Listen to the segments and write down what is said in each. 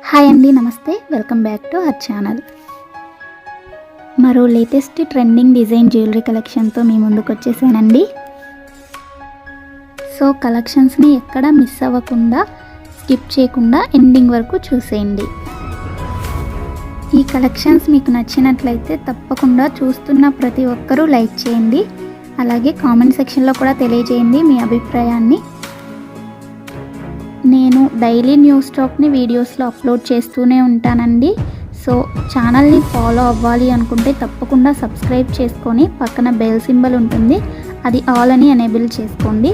Hi అండి, నమస్తే. Welcome back to our channel. మరో లేటెస్ట్ ట్రెండింగ్ డిజైన్ జ్యువెలరీ కలెక్షన్తో మీ ముందుకు వచ్చేసానండి. సో కలెక్షన్స్ని ఎక్కడ మిస్ అవ్వకుండా, స్కిప్ చేయకుండా ఎండింగ్ వరకు చూసేయండి. ఈ కలెక్షన్స్ మీకు నచ్చినట్లయితే తప్పకుండా చూస్తున్న ప్రతి ఒక్కరూ లైక్ చేయండి. అలాగే కామెంట్ సెక్షన్లో కూడా తెలియజేయండి మీ అభిప్రాయాన్ని. నేను డైలీ న్యూ స్టాక్ని వీడియోస్లో అప్లోడ్ చేస్తూనే ఉంటానండి. సో ఛానల్ని ఫాలో అవ్వాలి అనుకుంటే తప్పకుండా సబ్స్క్రైబ్ చేసుకొని పక్కన బెల్ సింబల్ ఉంటుంది, అది ఆల్ అని ఎనేబుల్ చేసుకోండి.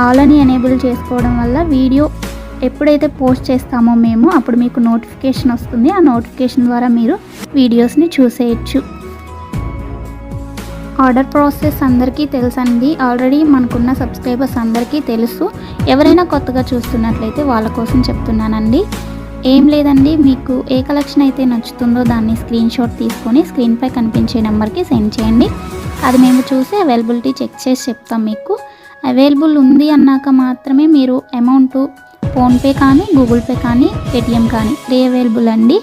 ఆల్ అని ఎనేబుల్ చేసుకోవడం వల్ల వీడియో ఎప్పుడైతే పోస్ట్ చేస్తామో మేము అప్పుడు మీకు నోటిఫికేషన్ వస్తుంది. ఆ నోటిఫికేషన్ ద్వారా మీరు వీడియోస్ని చూసేయచ్చు. ఆర్డర్ ప్రాసెస్ అందరికీ తెలుసండి. ఆల్రెడీ మనకున్న సబ్స్క్రైబర్స్ అందరికీ తెలుసు. ఎవరైనా కొత్తగా చూస్తున్నట్లయితే వాళ్ళ కోసం చెప్తున్నానండి. ఏం లేదండి, మీకు ఏ కలెక్షన్ అయితే నచ్చుతుందో దాన్ని స్క్రీన్ షాట్ తీసుకొని స్క్రీన్పై కనిపించే నెంబర్కి సెండ్ చేయండి. అది మేము చూసి అవైలబిలిటీ చెక్ చేసి చెప్తాం. మీకు అవైలబుల్ ఉంది అన్నాక మాత్రమే మీరు అమౌంట్ ఫోన్పే కానీ, గూగుల్ పే కానీ, పేటిఎం కానీ అవైలబుల్ అండి.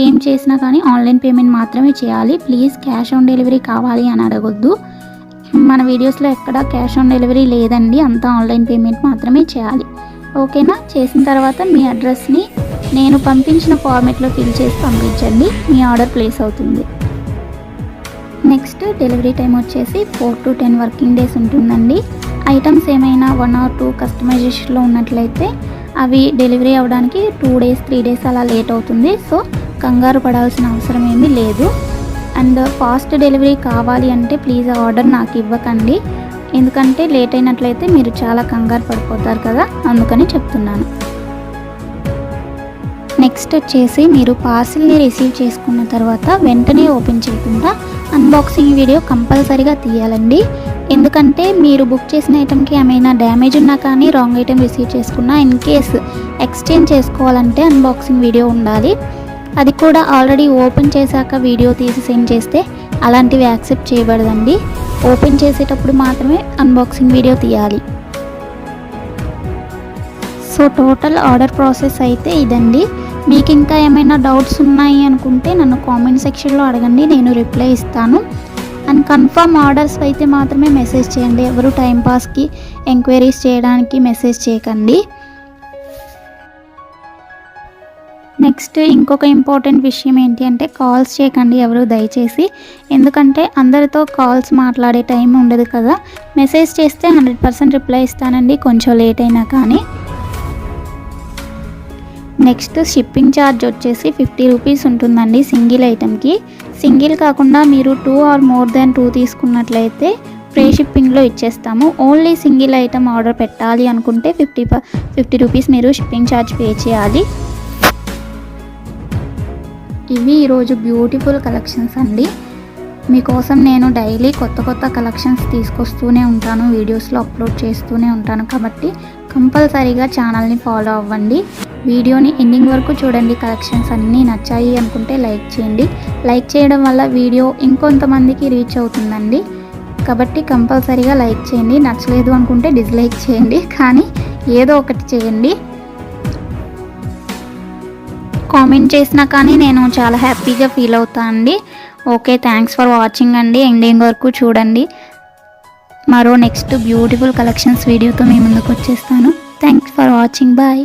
ఏం చేసినా కానీ ఆన్లైన్ పేమెంట్ మాత్రమే చేయాలి. ప్లీజ్ క్యాష్ ఆన్ డెలివరీ కావాలి అని అడగొద్దు. మన వీడియోస్లో ఎక్కడ క్యాష్ ఆన్ డెలివరీ లేదండి, అంతా ఆన్లైన్ పేమెంట్ మాత్రమే చేయాలి. ఓకేనా? చేసిన తర్వాత మీ అడ్రస్ని నేను పంపించిన ఫార్మేట్లో ఫిల్ చేసి పంపించండి. మీ ఆర్డర్ ప్లేస్ అవుతుంది. నెక్స్ట్ డెలివరీ టైం వచ్చేసి 4 to 10 వర్కింగ్ డేస్ ఉంటుందండి. ఐటమ్స్ ఏమైనా 1 or 2 కస్టమైజేషన్లో ఉన్నట్లయితే అవి డెలివరీ అవ్వడానికి 2 days 3 days అలా లేట్ అవుతుంది. సో కంగారు పడాల్సిన అవసరం ఏమీ లేదు. అండ్ ఫాస్ట్ డెలివరీ కావాలి అంటే ప్లీజ్ ఆర్డర్ నాకు ఇవ్వకండి, ఎందుకంటే లేట్ అయినట్లయితే మీరు చాలా కంగారు పడిపోతారు కదా, అందుకని చెప్తున్నాను. నెక్స్ట్ వచ్చేసి మీరు పార్సిల్ని రిసీవ్ చేసుకున్న తర్వాత వెంటనే ఓపెన్ చేయకుండా అన్బాక్సింగ్ వీడియో కంపల్సరీగా తీయాలండి. ఎందుకంటే మీరు బుక్ చేసిన ఐటెంకి ఏమైనా డ్యామేజ్ ఉన్నా కానీ, రాంగ్ ఐటెం రిసీవ్ చేసుకున్నా, ఇన్ కేస్ ఎక్స్చేంజ్ చేసుకోవాలంటే అన్బాక్సింగ్ వీడియో ఉండాలి. అది కూడా ఆల్రెడీ ఓపెన్ చేశాక వీడియో తీసి సెండ్ చేస్తే అలాంటివి యాక్సెప్ట్ చేయబడదండి. ఓపెన్ చేసేటప్పుడు మాత్రమే అన్బాక్సింగ్ వీడియో తీయాలి. సో టోటల్ ఆర్డర్ ప్రాసెస్ అయితే ఇదండి. మీకు ఇంకా ఏమైనా డౌట్స్ ఉన్నాయి అనుకుంటే నన్ను కామెంట్ సెక్షన్లో అడగండి, నేను రిప్లై ఇస్తాను. అండ్ కన్ఫర్మ్ ఆర్డర్స్ అయితే మాత్రమే మెసేజ్ చేయండి. ఎవరు టైంపాస్కి ఎంక్వైరీస్ చేయడానికి మెసేజ్ చేయకండి. నెక్స్ట్ ఇంకొక ఇంపార్టెంట్ విషయం ఏంటి అంటే కాల్స్ చేయకండి ఎవరు దయచేసి, ఎందుకంటే అందరితో కాల్స్ మాట్లాడే టైం ఉండదు కదా. మెసేజ్ చేస్తే 100% రిప్లై ఇస్తానండి, కొంచెం లేట్ అయినా కానీ. నెక్స్ట్ షిప్పింగ్ ఛార్జ్ వచ్చేసి 50 రూపీస్ ఉంటుందండి సింగిల్ ఐటెంకి. సింగిల్ కాకుండా మీరు 2 or more than 2 తీసుకున్నట్లయితే ఫ్రీ షిప్పింగ్లో ఇచ్చేస్తాము. ఓన్లీ సింగిల్ ఐటెం ఆర్డర్ పెట్టాలి అనుకుంటే 50 రూపీస్ మీరు షిప్పింగ్ ఛార్జ్ పే చేయాలి. ఇవి ఈరోజు బ్యూటిఫుల్ కలెక్షన్స్ అండి. మీకోసం నేను డైలీ కొత్త కలెక్షన్స్ తీసుకొస్తూనే ఉంటాను, వీడియోస్లో అప్లోడ్ చేస్తూనే ఉంటాను. కాబట్టి కంపల్సరీగా ఛానల్ని ఫాలో అవ్వండి. వీడియోని ఎండింగ్ వరకు చూడండి. కలెక్షన్స్ అన్నీ నచ్చాయి అనుకుంటే లైక్ చేయండి. లైక్ చేయడం వల్ల వీడియో ఇంకొంతమందికి రీచ్ అవుతుందండి. కాబట్టి కంపల్సరీగా లైక్ చేయండి. నచ్చలేదు అనుకుంటే డిస్లైక్ చేయండి, కానీ ఏదో ఒకటి చేయండి. కామెంట్ చేసినా కానీ నేను చాలా హ్యాపీగా ఫీల్ అవుతాను అండి. ఓకే, థ్యాంక్స్ ఫర్ వాచింగ్ అండి. ఎండింగ్ వరకు చూడండి. మరో నెక్స్ట్ బ్యూటిఫుల్ కలెక్షన్స్ వీడియోతో మీ ముందుకు వచ్చేస్తాను. Thanks for watching. బాయ్.